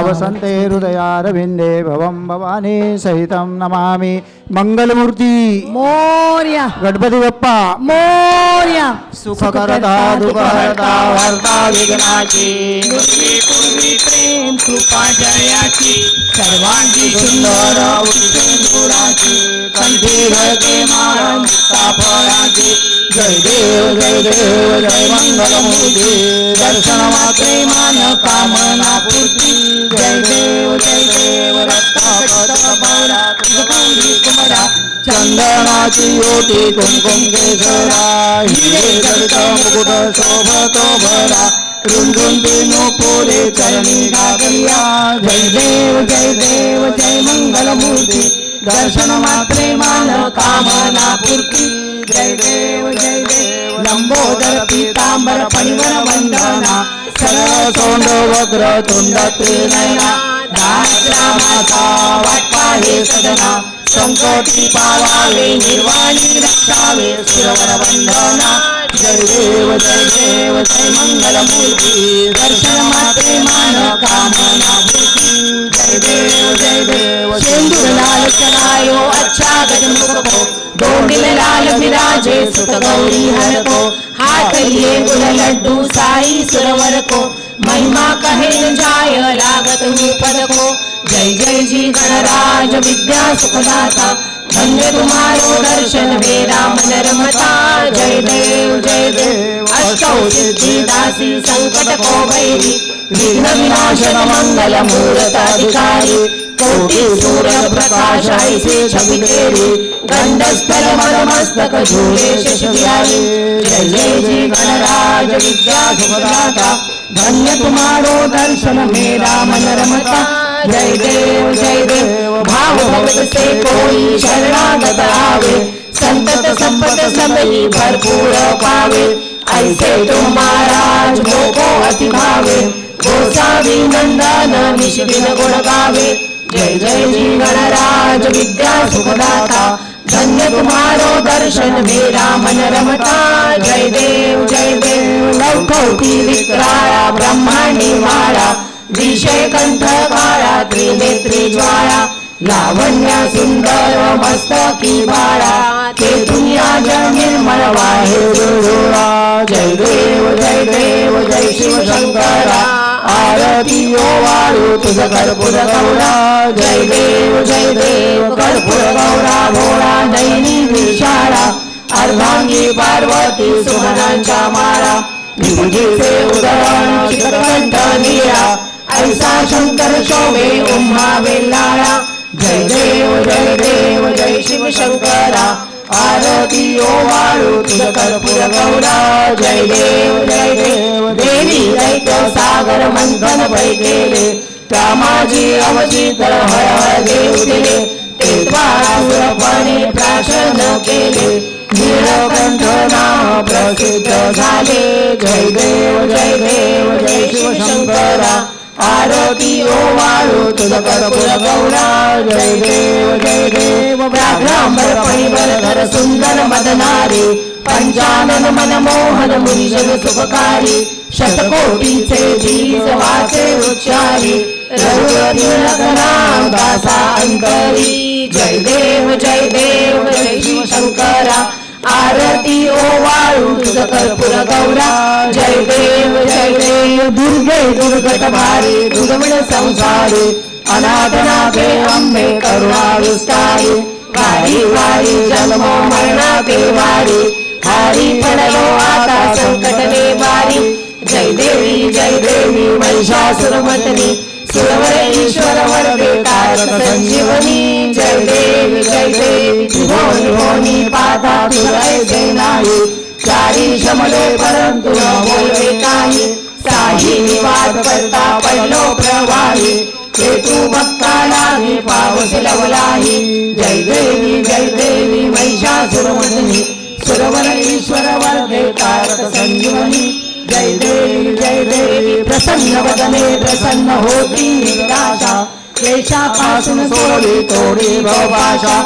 वसंते हृदयारविंदे भवं भवानी सहितं नमामि। मंगलमूर्ती मोर्या, गणपती बाप्पा मोर्या, सुखकरता दुःखहर्ता हर्ता विघ्नाची, पूर्वी प्रेम कृपा जयाची, सर्वांगी सुंदर उराची, कंठी घडते माळ मुक्ता फळाची। जय देव जय देव जय मंगलमूर्ती, दर्शन मात्रे मान कामना पूर्ती। जय देव रत्नाकरा कुमरा, चंदनाची ओटी कुमकुम केसरा, हिरे जडित मुकुट शोभतो भरा, रुंदुंदी नुपुरे चरणी घातल्या। जय देव जय मंगलमूर्ती, दर्शन मात्रे मान कामना पूर्ती। जय देव लंबोदर पीतांबर परिवर वंदना, सरळ सोंड वक्र तुंड त्रिनयना, दासरामाचा वाटपा हे सदना, संकटी पावावे निर्वाणी रक्षावे सुरवर वंदना। जय देव जय मंगलमूर्ती, दर्शन मात्रे मान कामना पूर्ती। जय देव सिंदूर लाल चरायो अच्छा गजमुख को, डोंडिल लाल विराजे सुत गौरी हर को, हाथ लिए गुल लड्डू साई सुरवर को, महिमा कहे न जाय लागत हूँ पद को। जय जी गणराज विद्या सुखदाता, धन्य तुम्हारो दर्शन मेरा मन रमता। जय देव अष्टौ सिद्धि दासी संकट को भैरी, विघ्न विनाशन मंगल मूर्त अधिकारी, कोटि सूर्य प्रकाश ऐसे छवि तेरी, गंडस्थल मस्तक झूले शश बिहारी। जय जी गणराज विद्या सुखदाता, धन्य तुम्हारो दर्शन मेरा मन रमता। जय देव भाव भक्त से कोई शरणागत आवे, संतत संपत सबई भरपूर पावे, ऐसे तुम महाराज मोको अति भावे, गोसावी नंदन निश दिन गुण गावे। जय जी गणराज विद्या सुखदाता, धन्य तुम्हारो दर्शन मेरा मन रमता। जय देव लौकौती विक्राया ब्रह्मांडी माळा, विषय कंठ काळा त्रिनेत्री ज्वाळा, लावण्य सुंदर मस्तकी बाळा, ते दुनिया जन निर्मळ वाहे जोडा। जय देव जय शिव शंकरा, आरती ओवाळू तुझ कर्पूर गौरा। जय देव कर्पूर गौरा भोळा नैनी विशाळा, अर्धांगी पार्वती सुमनांच्या माळा, विभूतीचे उदरण शिखरकंठ नीरा, ऐसा शंकर शोभे उम्हा वेल्लाळा। जय देव जय शिव शंकरा, आरती ओवाळू तुझ कर्पूर गौरा। जय देव देवी दैत्य सागर मंथन भय केले, त्या माझी अवचितर हर हर देव दिले, ते द्वारासुरपणे प्राशन केले, नीलकंठ नाम प्रसिद्ध झाले। जय देव जय शिव शंकरा, आरती ओवाळू तुझ कर्पूर गौरा। जय देव व्याघ्रांबर परिवर धर सुंदर मदनारी, पंचानन मनमोहन मुनिजन सुखकारी, शतकोटीचे बीज वाचे उच्चारी, रघुपती नाम दासा अंतरी। जय देव जय शिव शंकरा, आरती ओवाळू तुझ कर्पूर गौरा। जय देव दुर्गे दुर्गट भारी, दुर्गमन संसारी, अनाथनाथे अंबे करुणा विस्तारी, वारी वारी जन्मो मरणाते वारी, हारी पडलो आता संकट निवारी। जय देवी महिषासुरमर्दिनी, सुरवर ईश्वर वरदे तारक संजीवनी। जय देवी भोनी पाता तुझे नाही, चारी शमले परंतु न बोलवे काही, साही निवाद करता पडलो प्रवाही, ते तू भक्ताला मी पावस लवलाही। जय देवी महिषासुरमर्दिनी, सुरवर ईश्वर वरदे तारक संजीवनी। जय देवी प्रसन्न वदने प्रसन्न होती निराशा, क्लेशापासून सोडी तोडी भवपाशा,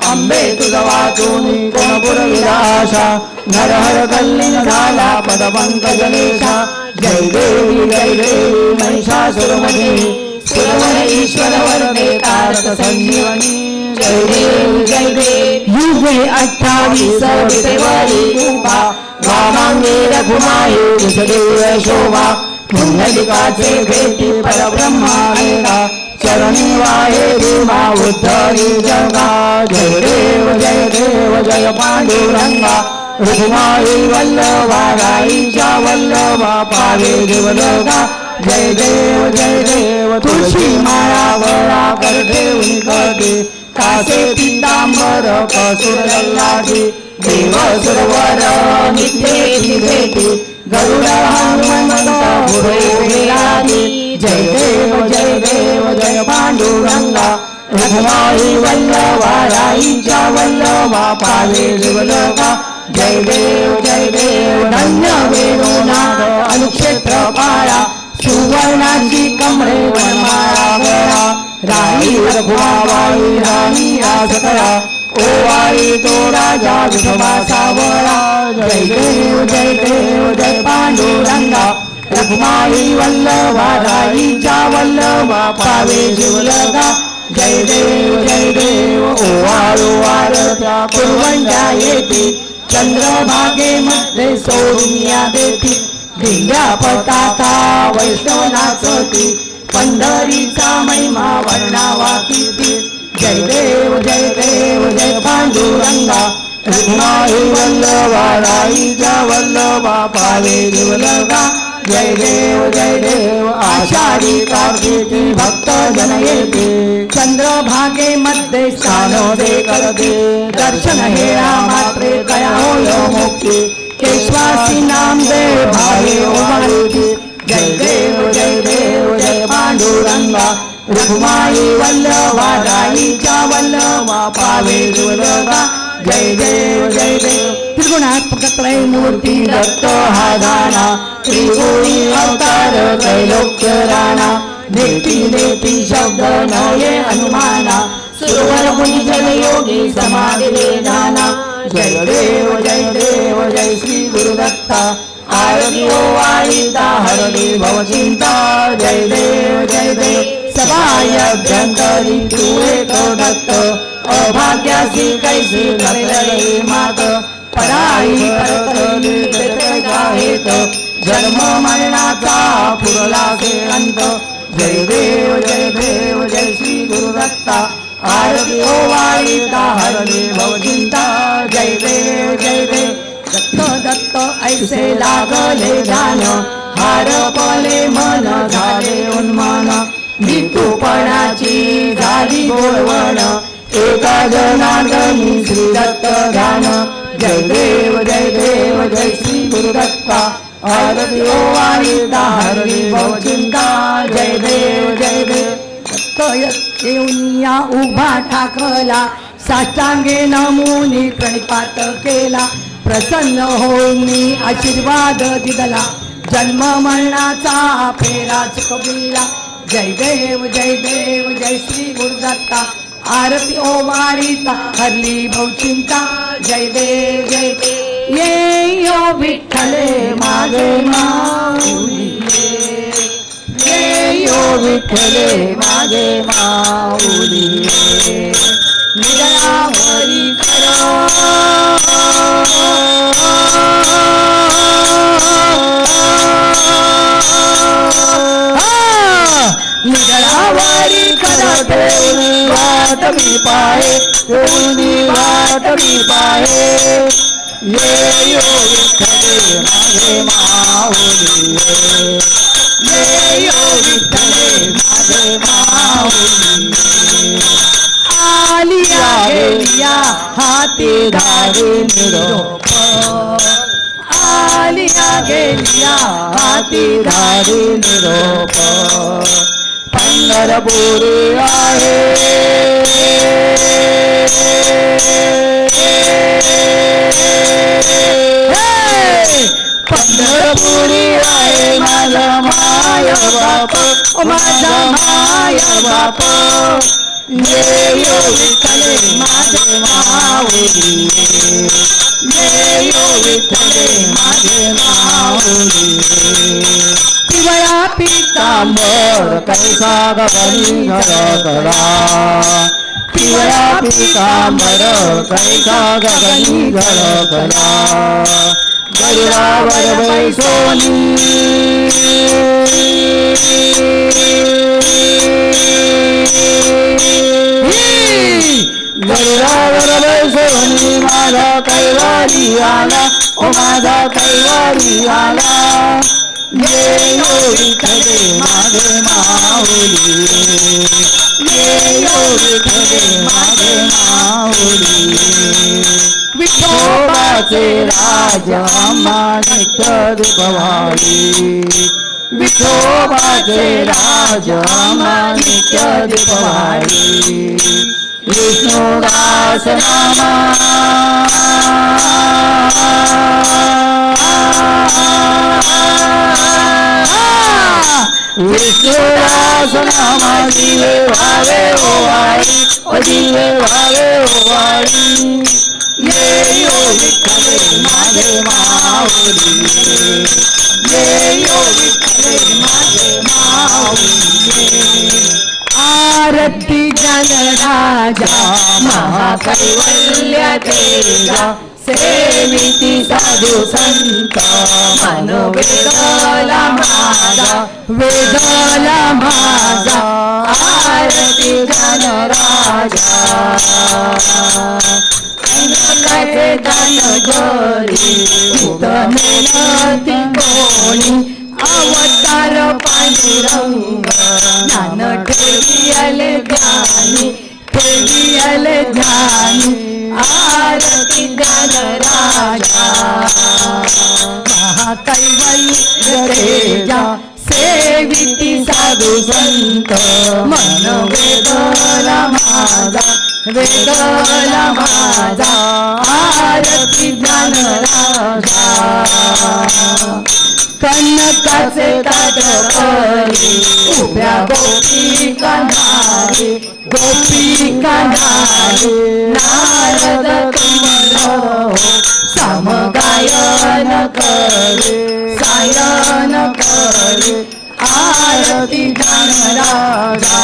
अंबे तुझ वाचून कोणपुर विराशा, नर हर कल्लीन झाला पद पंकजलेशा। जय देवी महिषासुरमर्दिनी, सुरवर ईश्वर वरदे तारक संजीवनी जय देव जय देव युगे 28 विटेवरी कृपा वामांगी रघुमाई विसदेव शोभा पुंडलिकाचे भेटी परब्रह्मानेला चरणी वाहे भीमा उद्धरी जगा जय देव जय पांडुरंगा रघुमाई वल्लभा राईच्या वल्लभा पावे देवलोका जय देव तुळशी माळा गळा करते कधी कासे पितांबर कसुर लल्लादी देव सुरवर नित्य भेटी गरुड हनुमंत पुरे जय देव जय पांडुरंगा रघुमाई वल्लभा राईच्या वल्लभा पावे देवलोका जय देव धन्य वेणुनाद अनुक्षेत्र पाळा सुवर्णाची कमळे वनमाळा गळा राई रघुमाबाई राणी आसकळा ओवाळी तो राजा विठोबा सावळा जय देव जय पांडुरंगा रघुमाई वल्लभा राईच्या वल्लभा पावे देवलोका जय देव ओवाळू वारत्या कुरवंजा येते चंद्रभागेमध्ये सोडून या देती दिंड्या पताका वैष्णव नाचती पंढरीचा महिमा वर्णावा किती जय देव जय पांडुरंगा रघुमाई वल्लभा राईच्या वल्लभा पावे देवलोका जय देव आषाढी कार्तिकी भक्त जन येते चंद्रभागेमध्ये स्नानोदय करते दर्शन हेळा मात्रे कया होय मुक्ती केशवासी नामदेव भावे ओवाळती जय देव जय पांडुरंगा रघुमाई वल्लभा राईच्या वल्लभा पावे देवलोका जय देव त्रिगुणात्मक त्रैमूर्ती दत्त हा दाना त्रिगुणी अवतार त्रैलोक्य राणा देती शब्द नये हनुमाना सुरवर गुंजन योगी समाधी जाना जय देव जय श्री गुरुदत्ता आरती ओवाळीता हरली भवचिंता जय देव सभाय अभ्यंतरी तू एक दत्त अभाग्यासी कैसी घडले मात पराई परतली गाहेत जन्म मरणाचा पुरला से अंत जय देव जय श्री गुरुदत्ता आरती ओवाळीता हरली भवचिंता जय देव दत्त ऐसे लागले ध्यान हार पले मन झाले उन्मान मृत्यूपणाची झाली गोळवण एका जनार्दनी श्री दत्त ध्यान जय देव जय श्री गुरुदत्ता आरती ओवाळीता हरली भवचिंता जय देव येऊनिया उभा ठाकला साष्टांगे नमुनी प्रणिपात केला प्रसन्न होऊन आशीर्वाद दिदला जन्म मरणाचा फेरा चुकविला जय देव जय श्री गुरुदत्ता आरती ओवाळीता हरली भवचिंता जय देव ये यो विठ्ठले मागे माऊली ये यो विठ्ठले मागे माऊली निरावरी करो निरावरी करते वाट मी पाहे वाट मी पाहे ये यो विठ्ठले माझे माऊली ये यो विठ्ठले माझे माऊली आलिया गेलिया हाती धाडी निरोप आलिया गेलिया हाती धाडी निरोप पंढरपुरी आहे पंढरपुरी आहे माझा माय बाप माझा माय बाप ये यो विठ्ठले माझे माऊली ये यो विठ्ठले माझे माऊली पिवळा पितांबर कैसा गगनी झळकला पिवळा पितांबर कैसा गगनी झळकला गरुडावर बैसोनी गरुडावर बैसोनी माझा कैवारी आला ओ माझा कैवारी आला ये विठ्ठले माझे माऊली ये विठ्ठले माझे माऊली विठोबाचे राजा नित्य भवानी विठोबाचे राजा नित्य भवानी विष्णुदास नामा विष्णुदास नामा दिवे भावे ओवाळी ओ दिवे भावे ओवाळी ये विठ्ठले माझे माऊली ये विठ्ठले माझे माऊली आरती जन राजा महाकैवल्य तेजा सेविती साधू संत मन वेदला माझा आरती जन राजा दान गोरी मेहनती कोणी अवतार पांडुरंग ज्ञान ठेवियले ध्यानी आरती ज्ञान राजा महाकैवल्य तेजा सेविती साधू संत मन वेदला माझा आरती ज्ञान राजा कनकाचे ताट करी उभ्या गोपी कांधारी नारद कमल समगायन करे आरती ज्ञान राजा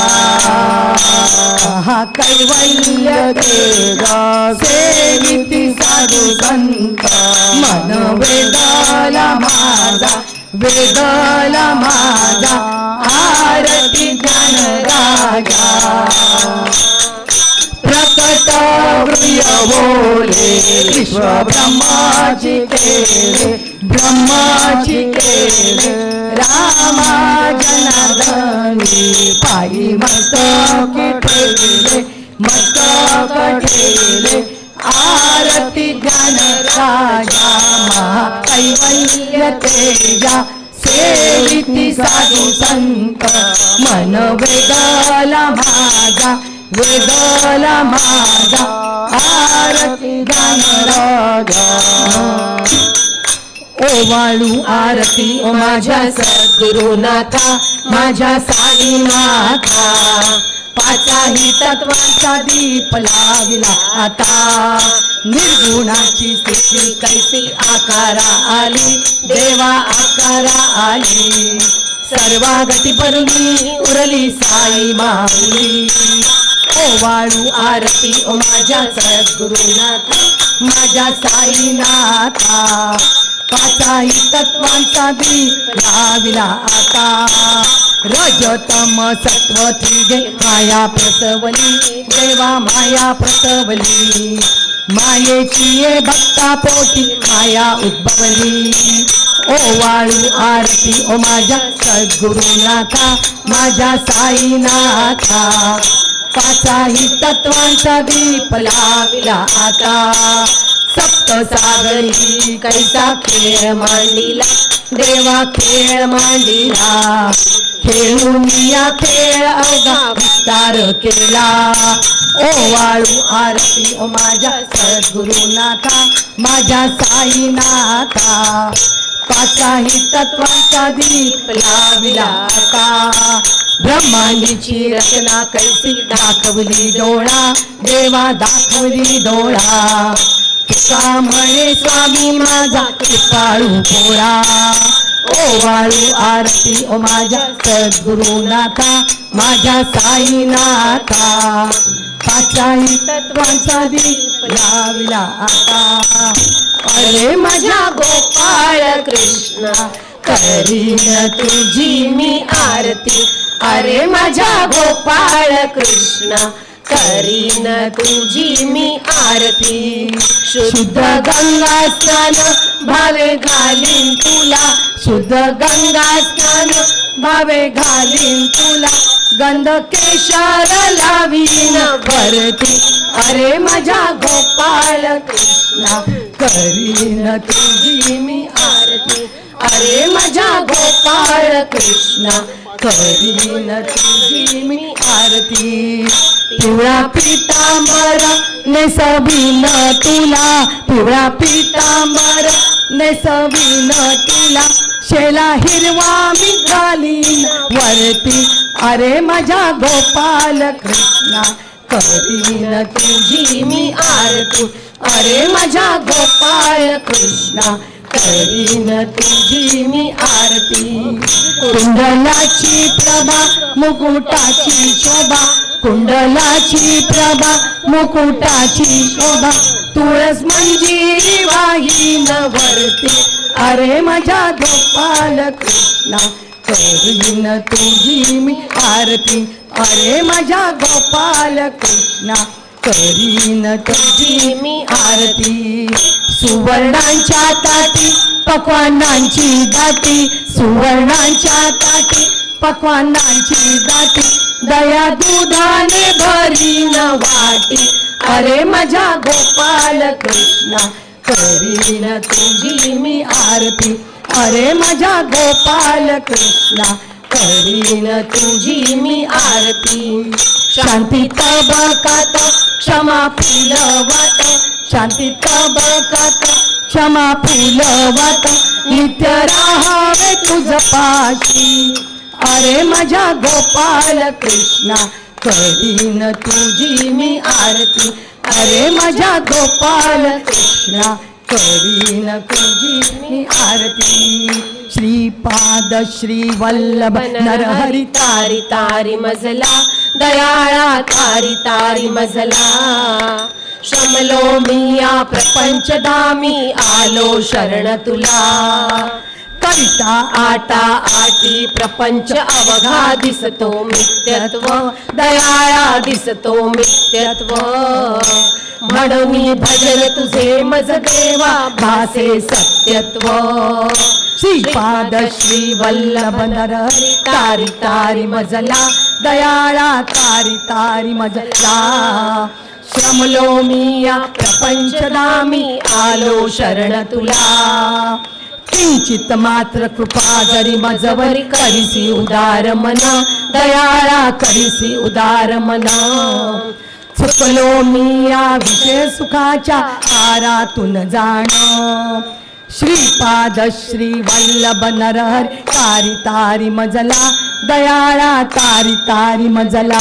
कैवल्य तेजा सेविती साधू संत मन वेदला माझा आरती ज्ञान राजा प्रकट प्रिय बोले विश्व ब्रह्माची केले रामा जनार्दनी पायी मस्तक ठेवले आरती ज्ञान राजा कैवल्य तेजा सेविती साधू संत मन वेदला माझा आरती ज्ञान राजा ओवाळू आरती ओ माझ्या सद्गुरुनाथा माझ्या साईनाथा पाचाही तत्वांचा दीप लाविला आता निर्गुणाची स्थिती कैसी आकारा आली देवा आकारा आली सर्वागती परुणी उरली साई माऊली ओवाळू आरती ओ माझ्या सद्गुरुनाथा माझ्या साईनाथा पाचाही तत्वांचा दीप लाविला आता रजतम सत्व त्रिगे माया प्रसवली देवा माया प्रसवली मायेची ये भक्ता पोटी माया उद्भवली ओवाळू आरती ओ माझ्या सद्गुरुनाथा माझ्या साईनाथा पाचाही तत्वांचा दीप लाविला आता सप्तसागरी कैसा खेळ मांडिला देवा खेळ मांडिला खेळून या खेळ अवघा विस्तार केला ओवाळू आरती ओ माझ्या सद्गुरुनाथा माझ्या साईनाथा पाचाही तत्वांचा दीप लाविला आता ब्रह्मांडीची रचना कैसी दाखवली डोळा देवा दाखवली डोळा तुका म्हणे स्वामी माझा कृपाळू भोळा ओवाळू आरती ओ माझ्या सद्गुरुनाथा माझ्या साईनाथा पाचाही तत्वांचा दीप लाविला आता अरे माझ्या गोपाळ कृष्णा करीन तुझी मी आरती अरे माझ्या गोपाळ कृष्णा करीन तुझी मी आरती शुद्ध गंगा स्नान भावे घालीन तुला शुद्ध गंगा स्नान भावे घालीन तुला गंध केशर लावीन भरती अरे माझ्या गोपाळ कृष्णा करीन तुझी मी आरती अरे माझ्या गोपाळ कृष्णा करीन तुझी मी आरती पिवळा पितांबर नेसवीन तुला पिवळा पितांबर नेसवीन तुला शेला हिरवा मी घालीन वरती अरे माझ्या गोपाल कृष्णा करीन तुझी मी आरती अरे माझ्या गोपाल कृष्णा करीन तुझी मी आरती कुंडलाची प्रभा मुकुटाची शोभा कुंडलाची प्रभा मुकुटाची शोभा तुळस मंजिरी वाहीन वरती अरे माझ्या गोपाल कृष्णा करीन तुझी मी आरती अरे माझ्या गोपाल कृष्णा करीन तुझी मी आरती सुवर्णांच्या ताटी पक्वानांची दाटी सुवर्णांच्या ताटी पक्वानांची दाटी दया दुधाने भरीन वाटी अरे माझ्या गोपाल कृष्णा करीन तुझी मी आरती अरे माझ्या गोपाल कृष्णा करीन तुझी मी आरती शांती तबकात क्षमा फुलवात शांती तबकात क्षमा फुलवात नित्य राहावे तुझ पाशी अरे माझ्या गोपाल कृष्णा करीन तुझी मी आरती अरे माझ्या गोपाल कृष्णा करीन तुझी मी आरती श्रीपाद श्री वल्लभ नरहरी तारी तारी मजला दयाळा तारी तारी मजला श्रमलो मी या प्रपंच धामी आलो शरण तुला करिता आटा आटी प्रपंच अवघा दिसतो मिथ्यत्व दयाळा दिसतो मिथ्यत्व म्हणून भजन तुझे मज देवा भासे सत्यत्व श्रीपाद श्री वल्लभ नरहरी तारी तारी मजला दयाळा तारी तारी मजला श्रमलो मी या प्रपंच धामी आलो शरण तुला किंचित मात्र कृपा जरी मजवरी करिसी उदार मना दयाळा करिसी उदार मना चुकलो मी या विषय सुखाच्या आरातून जाण श्रीपाद श्री वल्लभ नरहरी तारी तारी मजला दयाळा तारी तारी मजला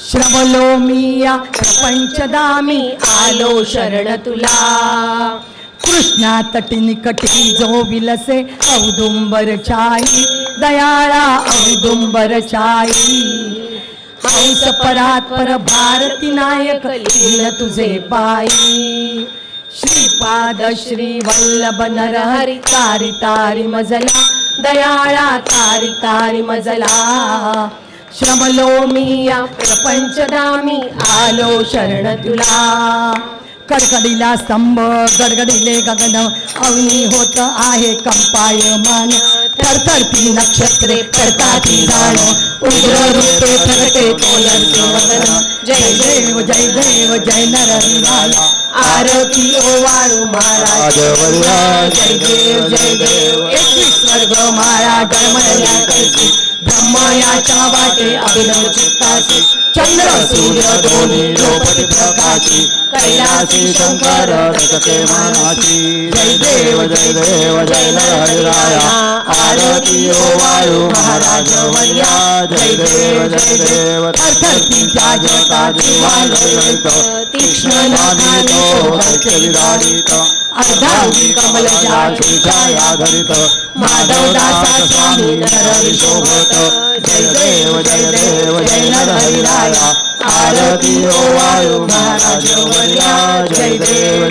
श्रवलो मी या प्रपंचधामी आलो शरण तुला कृष्णा तटी निकटी जो विलसे औदुंबर छाई दयाळा औदुंबर छाई हंस परात्पर भारती नायक लीन तुझे पायी श्रीपाद श्री वल्लभ नरहरी तारी तारी मजला दयाळा तारी तारी मजला श्रमलो मी या प्रपंचधामी आलो शरण तुला कडकडीला स्तंभ गडगडीले गगन अवनी होत आहे कंपायमान थरथरती नक्षत्रे पडताती जाण उग्र रूपे प्रगटे तोलते वदन जय देव जय देव जय नरहरी आरती ओवाळू महाराज जय देव 21 स्वर्ग माळा गळमळल्या कैसी ब्रह्मयाच्या वाटे अभिनव चित्ताचे चंद्र सूर्य दोन्ही लोपटी प्रकाशी कैलासी शंकर रचते मानाची जय देव जय नरहरिराया आरती ओ वायू महाराज वर्या जय देव थरथरतीच्या जटा दिवालयित तीक्ष्ण नाभितो विदारित अर्धांगी कमलजा छायाधरित माधवदासा स्वामी नरविशोभत जय देव जय नरहरिराया आरती ओ वायू महाराज वर्या जय देव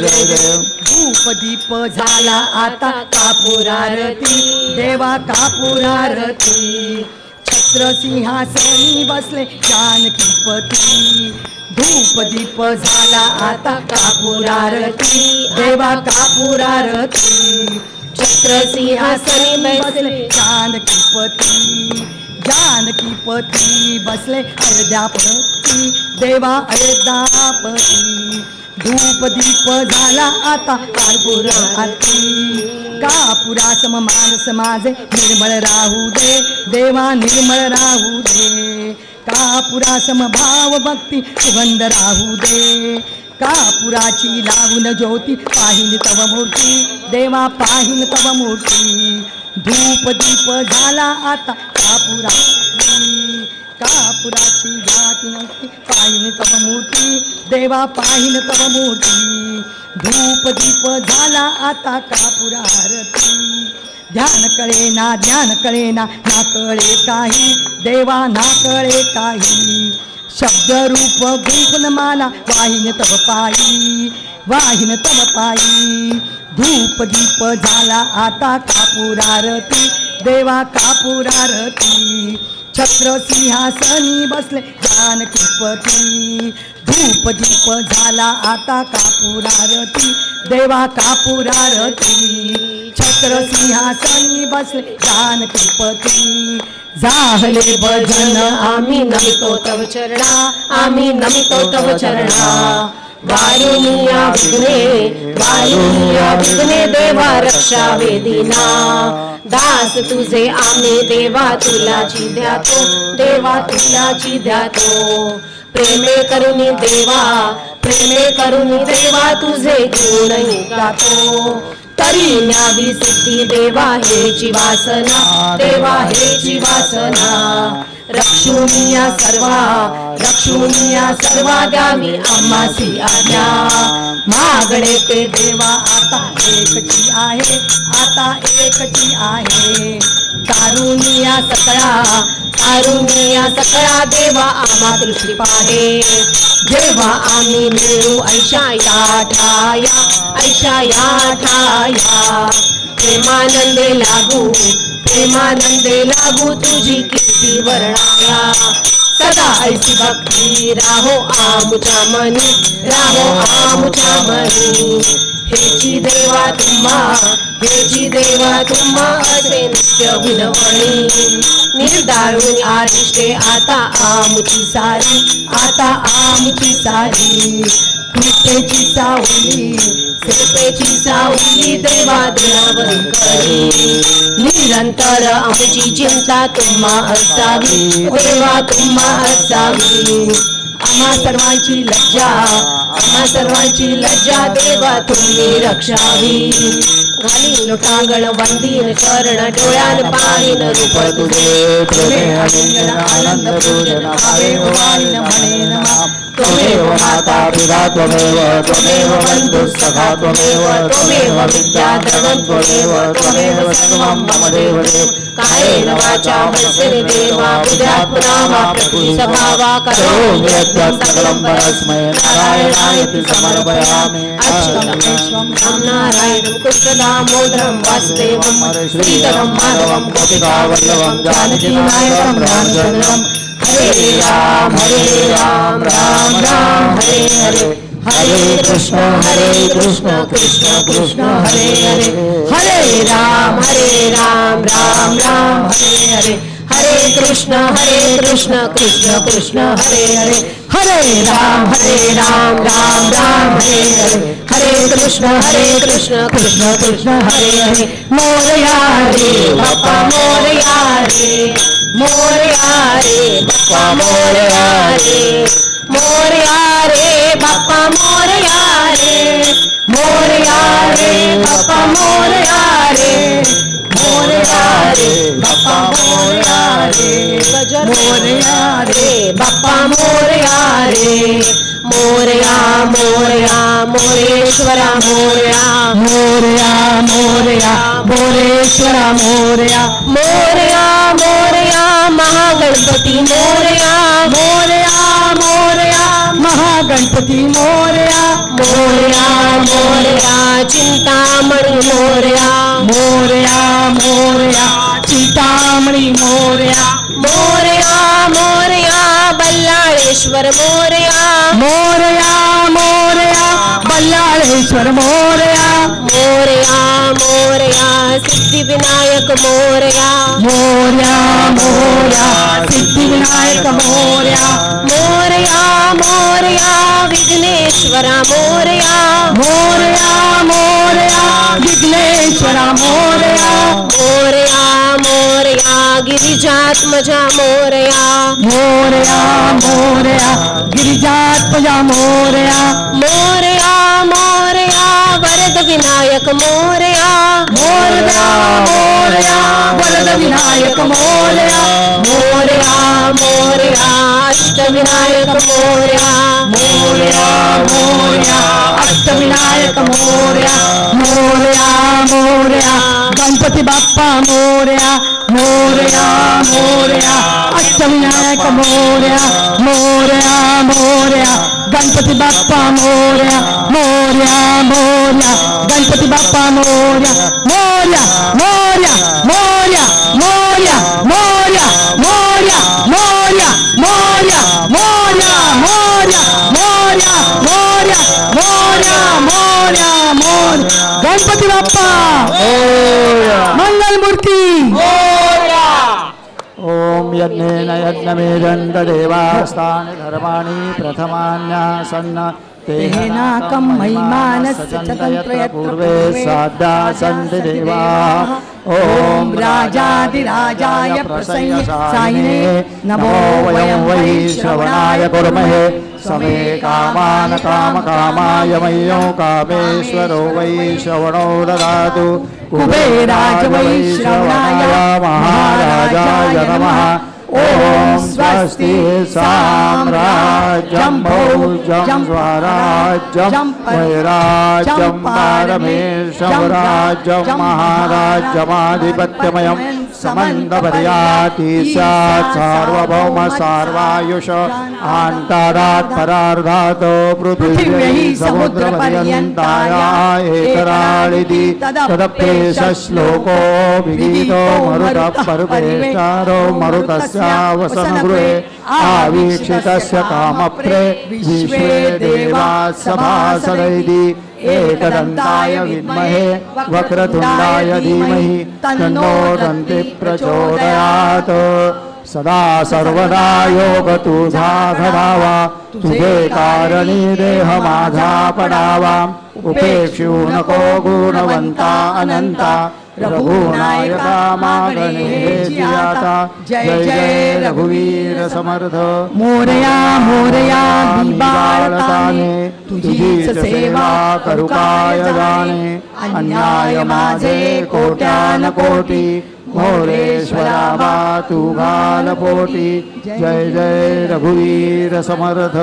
धूप दीप झाला आता कापूरारती देवा कापूरारती छत्र सिंहासनी बसले जानकीपती धूप दीप झाला आता कापूरारती देवा कापूरारती छत्र सिंहासनी बसले जानकीपती बसले अयोध्यापती देवा अयोध्यापती धूप दीप झाला आता कापूरारती कापुरासम मानस माझे निर्मळ राहू दे देवा निर्मळ राहू दे कापुरासम भाव भक्ती सुगंध राहू दे कापुराची लावून ज्योती पाहिन तव मूर्ती देवा पाहिन तव मूर्ती धूप दीप झाला आता कापुराची कापुराची जाती नव्हती पाहिन तव मूर्ती देवा पाहिन तव मूर्ती धूप दीप झाला आता कापुरारती ध्यान कळे ना कळे काही देवा ना कळे काही शब्द रूप गुंफन माला वाहिन तव पायी धूप दीप झाला आता कापुरारती देवा कापुरारती छत्र सिंहासनी बसले जानकीपती धूप दीप झाला आता कापुरारती देवा कापुरारती छत्र सिंहासनी बसले जानकीपती झाले भजन आम्ही नमितो तव चरणा आम्ही नमितो तव चरणा वायुनिया विघ्ने देवा रक्षा वेदिना दास तुझे आम्ही देवा तुलाची ध्यातो प्रेमे करुणी देवा तुझे गुणही गातो तरी न्यावी सिद्धी देवा हेची वासना रक्षुनिया सर्वा द्यावी आम्हासी आज्ञा मागणे ते देवा आता एकची आहे कारुनिया सकळा देवा आम्हा दृष्टी पाहे जेव्हा आम्ही मिळू ऐशा या ठाया प्रेमानंदे लागू तुझी कीर्ती वर्णाया सदा ऐसी भक्ती राहो आमुच्या मनी हेची देवा तुम्हा असे नित्य विनवणी निर्दाळून आरिष्टे आता आमुची सारी कृपेची सावली देवा दिनावरी करी निरंतर आमची चिंता तुम्हा असावी आम्हा सर्वांची लज्जा देवा तुम्ही रक्षावी घालीन कांगण वंदीन चरण डोळ्यान पाहिन रूप तुझे आनंद पूजन म्हणेन त्वमेव माता पिता त्वमेव बंधु सखा त्वमेव विद्या द्रवण त्वमेव सर्वं मम देव कायेन वाचा मनसेन देवा बुद्ध्यात्मना प्रकृति स्वभावा करोमि यद्यत् सकलं परस्मै नारायणायति समर्पयामि अच्युतं नारायणं कृष्णदामोदरं वासुदेवं श्रीधरं माधवं गोपिकावल्लभं जानकीनायकं रामचन्द्रं हरे राम राम राम हरे हरे हरे कृष्ण कृष्ण कृष्ण हरे हरे हरे राम राम राम हरे हरे हरे कृष्ण कृष्ण कृष्ण हरे हरे हरे राम राम राम हरे हरे हरे कृष्ण कृष्ण कृष्ण हरे हरे मोरया रे बापा मोरया रे मोरया रे बाप्पा मोरया रे, मोरया रे बाप्पा मोरया रे, मोरया रे बाप्पा मोरया रे, मोरया रे बाप्पा मोरया रे, मोरया रे बाप्पा मोरया रे, मोरया मोरया मोरेश्वरा मोरया, मोरया मोरया मोरेश्वरा मोरया, मोरया मोरया महागणपती मोरया, मोरया मोरया महागणपती मोरया, मोरया मोरया चिंतामणी मोरया, मोरया मोरया चिंतामणी मोरया, मोरया मोरया बल्लाळेश्वर मोरया, मोरया मोरया बल्लाळेश्वर मोरया, मोरया मोरया सिद्धिविनायक मोरया, मोरया मोरया सिद्धिविनायक मोरया, मोरया मोरया विघ्नेश्वरा मोरया, मोरया मोरया विघ्नेश्वरा मोरया, मोरया मोरया गिरिजात्मजा मोरया, मोरया मोरया गिरिजात्मजा मोरया, मोरया मोरया वरद विनायक मोरया, मोरया मोरया वरद विनायक मोरया, मोरया मोरया अष्टविनायक मोरया, मोरया मोरया अष्टविनायक मोरया, मोरया मोरया गणपती बाप्पा मोरया, मोरया मोरया अष्टविनायक मोरया, मोरया मोरया गणपती बाप्पा मोरया, मोरया मोरया गणपती बाप्पा मोरया, मोरया मोरया मोरया मोरया मोरया मोरया मोरया मोरया मोरया मोरया मोरया मोरया मोरया मोरया मोरया गणपती बाप्पा मंगल मूर्ती ओम यज्ञेन यज्ञमेदन्त देवास्तानि धर्माणि प्रथमान्यासन्न तेनाकं महिमानस्य चतुर्यत्र पूर्वे साद्या सन्ति देवाः। ओम राजाधिराजाय प्रसन्नाय नमो वयं वै श्रवणाय कुर्महे समे कामान कामकामाय मह्यो कामेश्वरो वै श्रवणो ददातु कुबेराय वै श्रवणाय महाराजाय नमः। ओम स्वस्ति साम्राज्यं भौज्यं स्वराज्यं वैराज्यं पारमेशं राज्यं महाराज्यमाधिपत्यमयं समन्तपर्याति स्यात् सार्वभौम सार्वायुष आन्तरात् परार्धात् पृथिव्यै समुद्रपर्यन्ताया एकराळिति तदप्येष श्लोको विगीतो मरुतः परमेष्टारो मरुतस्यावसनगृहे आवीक्षितस्य कामप्रे विश्वे देवाः सभासदैति एकदन्ताय विद्महे वक्रतुण्डाय धीमहि तन्नो दन्ति प्रचोदयात्। सदा सर्वदा योग तुझा घडावा तुझे कारणी देह माझा पडावा उपेक्षू नको गुणवंता अनंता रघुनायका मागणे आता जय जय रघुवीर समर्थ। मोरया मोरया बाळताने तुझी सेवा करू काय जाणे अन्याय माझे कोट्यान कोटी मोरेश्वरा बा तू घाल पोटी जय जय रघुवीर समर्थ।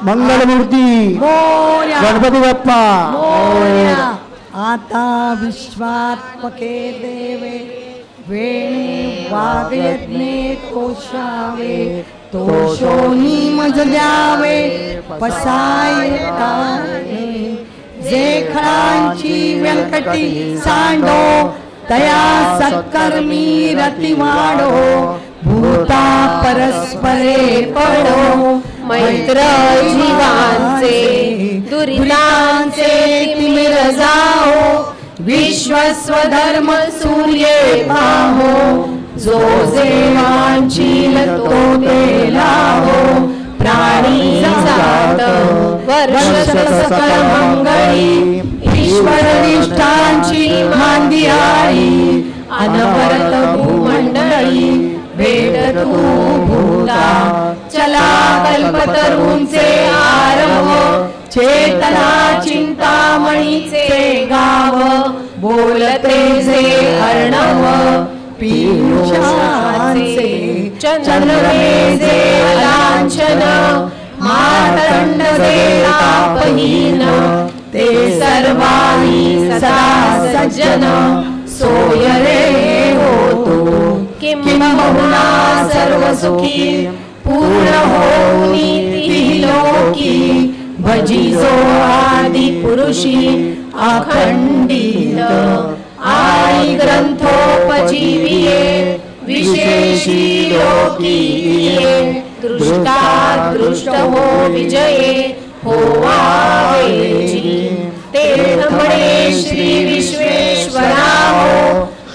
मंगलमूर्ती गणपती बाप्पा मोरया। आता विश्वात्मके देवे वेणे वागयज्ञे तोषावे तोषोनी मज द्यावे पसायताने जे खळांची व्यंकटी सांडो तया सत्कर्मी रती वाढो भूता परस्परे पडो मैत्र जीवांचे दुरितांचे तिमिर जाओ विश्वस्वधर्म सूर्ये पाहो जो जेवांची तो ते लाहो प्राणी जात वर्ष सकल मंगळी ईश्वर निष्ठांची मांदी आई अनवरत भूमंडळी भेट तू भूता चला कल्पतरूंचे आरव चेतना चिंतामणीचे गाव बोलते जे अर्णव पीयूषाचे चंद्रमे जे लांछन मातंड जे तापहीन ते सर्वाणी सदा सज्जन सोय रे होतो किंबहुना सर्व सुखी पूर्ण होऊनी ती लोकी भजिजो आदि पुरुषी अखंडित आई ग्रंथोपजीविये विशेषी लोकीये दृष्टा दृष्ट हो विजये होवावेची ते म्हणे श्री विश्वेश्वरा हो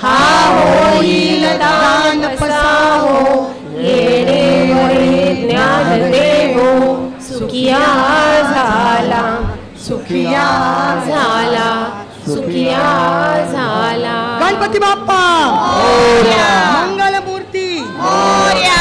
हा होईल दान पसाहो येणे वरे ज्ञान देवो सुखिया झाला सुखिया झाला सुखिया झाला गणपती बाप्पा मोरया मंगल मूर्ती मोरया